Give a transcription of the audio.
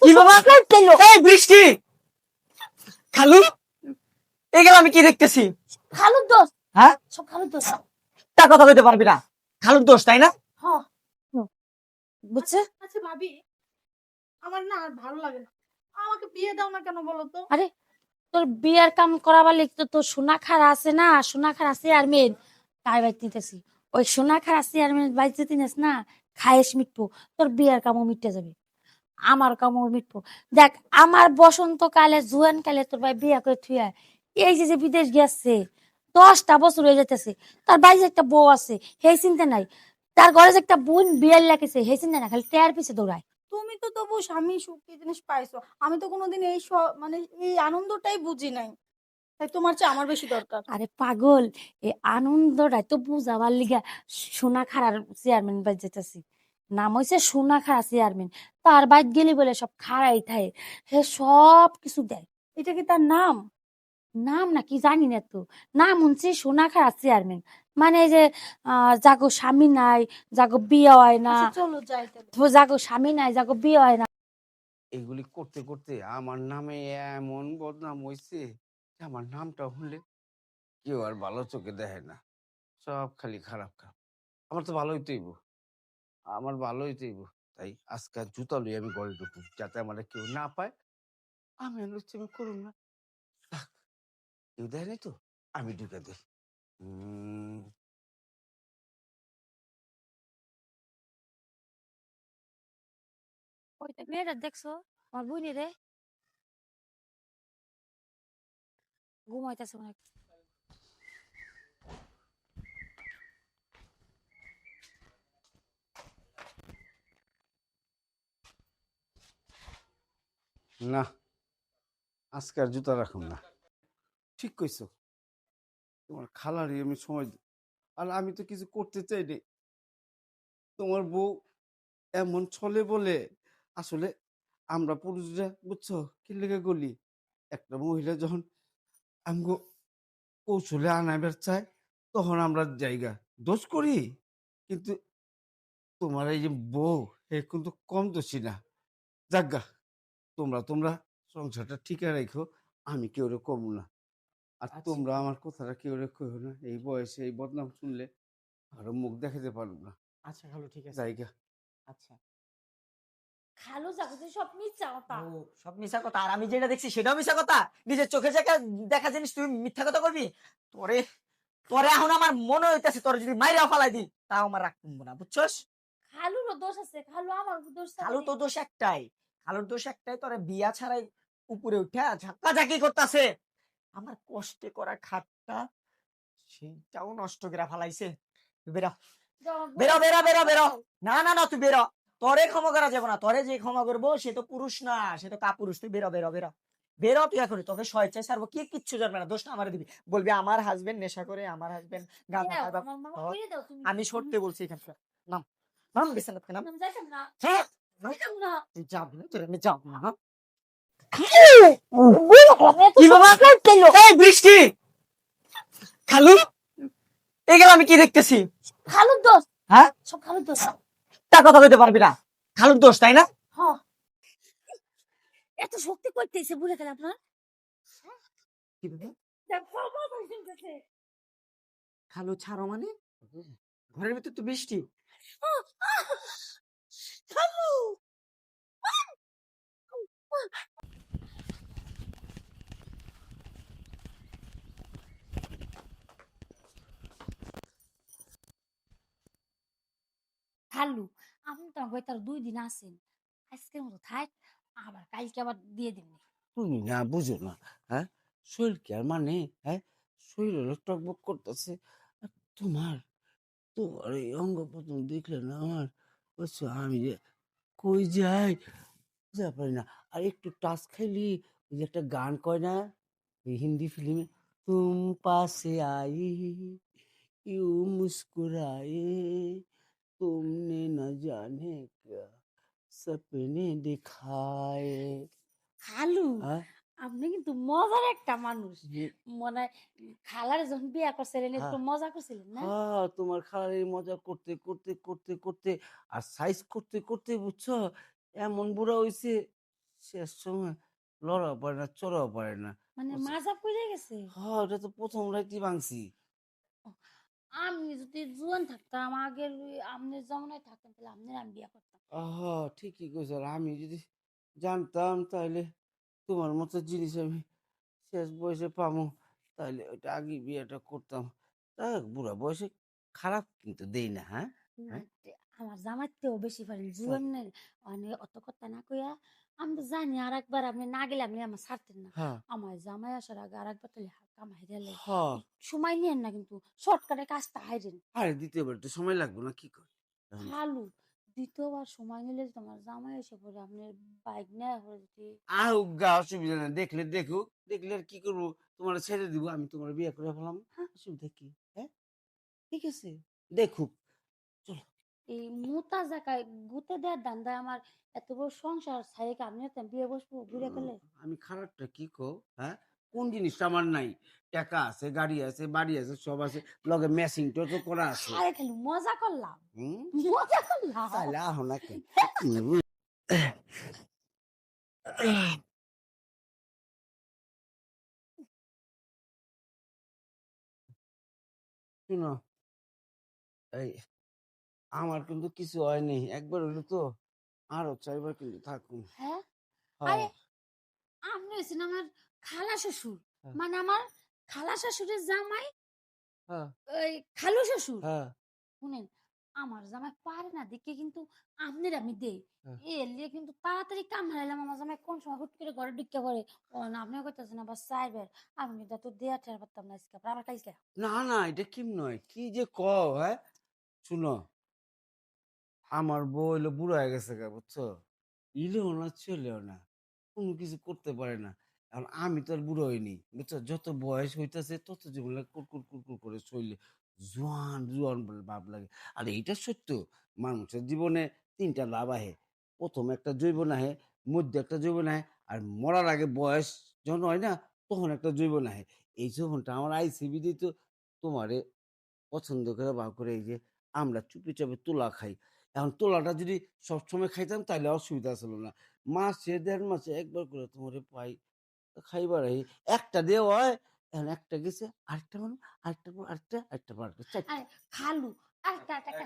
কি বাবা? এই বৃষ্টি, খালু, এগুলো আমি কি দেখতেছি? খালুর দোষ, হ্যাঁ, সব খালুর দোষ। তা কথা কইতে পারবি না, খালুর দোষ তাই না? হ্যাঁ, বুঝছে? আচ্ছা ভাবি, আমার না আর ভালো লাগে না। আমাকে বিয়ে দাও না কেন বলো তো? আরে তোর বিয়ের কাম করাবার লিখতে তোর সোনাখার আছে না, সোনাখার আছে আর মেয়ে তাই বাইতে নিতেছি। ওই সোনাখার আছে আর মেয়ে বাইতে নিস না, খায়েস মিটবো, তোর বিয়ের কামও মিটে যাবে, আমার কামও মিটবো। দেখ, আমার বসন্তকালে জুয়ান কালে তোর ভাই বিয়ে করে থুয়া এই যে যে বিদেশ গেছে, 10টা বছর হয়ে যেতেছে, তার বাইরে একটা বউ আছে, সেই চিন্তা নাই। তার ঘরে যে একটা বোন বিয়ার লাগেছে, সেই চিন্তা না, খালি টেয়ার পিছে দৌড়ায়। তুমি তো তবু স্বামী সুখ কি জিনিস পাইছো, আমি তো কোনোদিন এই মানে এই আনন্দটাই বুঝি নাই। তাই তোমার চেয়ে আমার বেশি দরকার। আরে পাগল, এই আনন্দটাই তো বুঝাবার লিগা সোনা খারার চেয়ারম্যান বাই যেতেছি। নাম হইছে সোনা খারা চেয়ারম্যান। তার বাইত গেলি বলে সব খাড়াই থাকে, হে সব কিছু দেয়। এটা কি তার নাম? নাম না কি জানি না তো, নাম হচ্ছে সোনা খারা চেয়ারম্যান। মানে এই যে যাগো স্বামী নাই, যাগো বিয়ে হয় না, আচ্ছা চলো যাই তাহলে। যাগো স্বামী নাই, যাগো বিয়ে হয় না। এগুলি করতে করতে আমার নামে এমন বদনাম হয়েছে যে আমার নামটা শুনলে কেউ আর ভালো চোখে দেখে না, সব খালি খারাপ খারাপ। আমার তো ভালোই তৈব, আমার ভালোই তৈব। তাই আজকে জুতা লই আমি ঘরে ঢুকবো, যাতে আমার কেউ না পায়। আমি আর লুচ্চামি করুন না, থাক, কেউ দেয়নি তো, আমি ঢুকে দিই। ওইটা মেয়েটা দেখছো, আমার বুনি রে ঘুমাইতেছে অনেক। না, আজকে আর জুতা রাখুন না। ঠিক কইছো, তোমার খালারই আমি সময় আর আমি তো কিছু করতে চাইনি। তোমার বউ এমন ছলে বলে, আসলে আমরা পুরুষরা বুঝছো কি লেগে গলি, একটা মহিলা যখন আমগো কৌশলে আনাইবার চায় তখন আমরা জায়গা দোষ করি। কিন্তু তোমার এই যে বউ, এ কিন্তু কম দোষী না। যাজ্ঞা, তোমরা তোমরা সংসারটা ঠিক রাখো, আমি কেউ কম না। আর তোমরা আমার কথাটা কেউ কইও না, এই বয়সে এই বদনাম শুনলে আরো মুখ দেখাতে পারবো না। আচ্ছা খালু, ঠিক আছে। জায়গা আচ্ছা, খালু যাগো সব মিথ্যা কথা। ও সব মিশা কথা, আর আমি যেটা দেখছি সেটাও মিশা কথা। নিজের চোখে দেখা দেখা জিনিস তুই মিথ্যা কথা করবি? তোরে তোরে এখন আমার মনে হইতেছে তোর যদি মাইরা ফালাই দি তাও আমার রাগ কমবো না, বুঝছস? খালুরও দোষ আছে, খালু আমার দোষ খালু তো দোষ একটাই, খালুর দোষ একটাই, তোরে বিয়া ছাড়াই উপরে উঠা ঝাঁকাঝাঁকি করতেছে, আমার কষ্টে করা খাটটা সেইটাও নষ্ট করে ফালাইছে। তুই বেরা, বেরো বেরো বেরো বেরো। না না না, তুই বেরো, তোরে ক্ষমা করা যাবে না, তোরে যে ক্ষমা করবো সে তো পুরুষ না, সে তো কাপুরুষ। তুই বেরো বেরো বেরো বেরো, তুই এখন তোকে স্বেচ্ছায় ছাড়বো, কি কিচ্ছু জানবে না, দোষটা আমার দিবি, বলবি আমার হাজবেন্ড নেশা করে, আমার হাজবেন্ড গাঁজা খায় বা- আমি সরতে বলছি এখান থেকে। নাম নাম বিছানা থেকে নাম। হ্যাঁ, তুই যাবি না, তোর আমি যাবো না। কি বাবা? এই বৃষ্টি, খালু, এগুলো আমি কি দেখতেছি? খালুর দোষ, হ্যাঁ, সব খালুর দোষ। তা কথা কইতে পারবি না, খালুর দোষ তাই না? হ্যাঁ, এত শক্তি করতেছে বুঝে গেল আপনার। কি বাবা? খালু ছাড়ো মানে? ঘরের ভিতর তো বৃষ্টি। খালু খালু, আপনি তো আমাকে তার 2 দিন আছেন, আজকের মতো থাক, আবার কালকে আবার দিয়ে দিন। তুমি না বুঝো না, হ্যাঁ? শরীর কি আর মানে, হ্যাঁ? শরীর হলো টকবক করতেছে। আর তোমার তোমার এই অঙ্গ প্রত্যঙ্গ দেখলে না আমার, বুঝছো, আমি যে কই যাই বুঝতে পারি না। আর একটু টাচ খাইলি, ওই যে একটা গান কয় না এই হিন্দি ফিল্মে, তুম পাশে আই ইউ মুস্কুরায়ে तुमने न जाने क्या सपने दिखाए। খালু, হ্যাঁ, আপনি কিন্তু মজার একটা মানুষ। যে মনে হয় খালার যখন বিয়া করছিলেন একটু হ্যাঁ মজা করছিলেন না? হ্যাঁ, তোমার খালার এই মজা করতে করতে করতে করতে আর সাইজ করতে করতে বুঝছো এমন বুড়া হইছে, শেষ সময় লড়াও পারে না, চড়াও পারে না। মানে বুঝছো? মাজা পড়ে গেছে। হ্যাঁ, এটা তো প্রথম রাইতেই ভাঙছি। আমি যদি জুয়ান থাকতাম আগের আমনের জমানায় থাকতাম তাহলে আমনের আমি বিয়া করতাম। ঠিকই কইছো। আর আমি যদি জানতাম তাহলে তোমার মতো জিনিস আমি শেষ বয়সে পামু, তাহলে ওইটা আগে বিয়েটা করতাম। যাক, বুড়া বয়সে খারাপ কিন্তু দেই না, হ্যাঁ? না, হ্যাঁ? আমার জামাইতেও বেশি পারেন তাই? জুয়ানের মানে অত কথা না কইয়া। আমি তো জানি আর একবার আপনি না গেলে আপনি আমার ছাড়তেন না। হ্যাঁ, আমার জামাই আসার আগে আর একবার তাহলে কামাই গেলে হ্যাঁ। সময় নিয়েন না কিন্তু শর্টকাটে কাজটা হাইরেন। আরে দ্বিতীয়বার তো সময় লাগবে না, কি কর? এখন খালু দ্বিতীয়বার সময় নিলে যদি আমার জামাই এসে পড়ে আপনার বাইক নেওয়া হয়ে যদি আহুক গা, অসুবিধা নাই। দেখলে দেখুক, দেখলে আর কি করবো? তোমার ছেড়ে দিব, আমি তোমার বিয়ে করে ফেলাম। হ্যাঁ, অসুবিধা কি? হ্যাঁ, ঠিক আছে, দেখুক। চলো। এই মোতা জায়গায় গুতে দেওয়ার ধান্দায় আমার এত বড় সংসার ছাইরে কি আপনি একটা বিয়ে বসবো ঘুরে ফেলে। আমি খারাপটা কি কো? হ্যাঁ, কোন জিনিসটা আমার নাই? টাকা আছে, গাড়ি আছে, বাড়ি আছে, সব আছে, লগে ম্যাচিংটাও তো করা আছে। আরে খালি মজা করলাম, হুম, মজা করলাম। তাহলে আহ না কেন? শুনো, এই আমার কিন্তু কিছু হয়নি, একবার হইলো তো, আরো চাইবার কিন্তু থাকুন। হ্যাঁ, হ্যাঁ, আরে আপনি হচ্ছেন আমার খালা শ্বশুর, হ্যাঁ, মানে আমার খালা শ্বশুরের জামাই হ্যাঁ, ওই খালু শ্বশুর। হ্যাঁ, শুনেন, আমার জামাই পারে না দেখে কিন্তু আপনার আমি দেই হ্যাঁ। এর লিয়ে কিন্তু তাড়াতাড়ি কাম হারাইলাম। আমার জামাই কোন সময় হুট করে ঘরে ঢুকে পড়ে ও না আপনি করতেছেন আবার চাইবেন। আমি কিন্তু এত দেয়া ঠের পারতাম না আজকে আবার কালকে। না না, এটা কি নয়, কি যে কও, হ্যাঁ? শুনো, আমার বউ হইলো বুড়ো হয়ে গেছে গা, বুঝছো? ইলেও না, ছেলেও না, কোনো কিছু করতে পারে না। এখন আমি তো আর বুড়ো হইনি, বুঝছো? যত বয়স হইতাছে তত জীবন কুরকুর কুরকুর করে শরীরে জোয়ান জোয়ান বলে ভাব লাগে। আর এইটা সত্য, মানুষের জীবনে তিনটা লাভ আহে। প্রথম একটা জৈবন আহে, মধ্যে একটা জৈবন আহে, আর মরার আগে বয়স যখন হয় না, তখন একটা জৈবন আহে। এই জৈবনটা আমার আইসিবি দিত তোমারে পছন্দ করে বা করে, এই যে আমরা চুপি চাপে তুলা খাই। এখন তুলাটা যদি সবসময় খাইতাম তাহলে অসুবিধা ছিল না। মাসে ১.৫ মাসে একবার করে তোমারে পাই, তো খাইবার এই একটা দিয়ে হয়। এখন একটা গেছে, আরেকটা মানুষ, আরেকটা পর আরেকটা, আরেকটা পর আরেকটা, ৪টা। আরে খালু আরেকটা একটা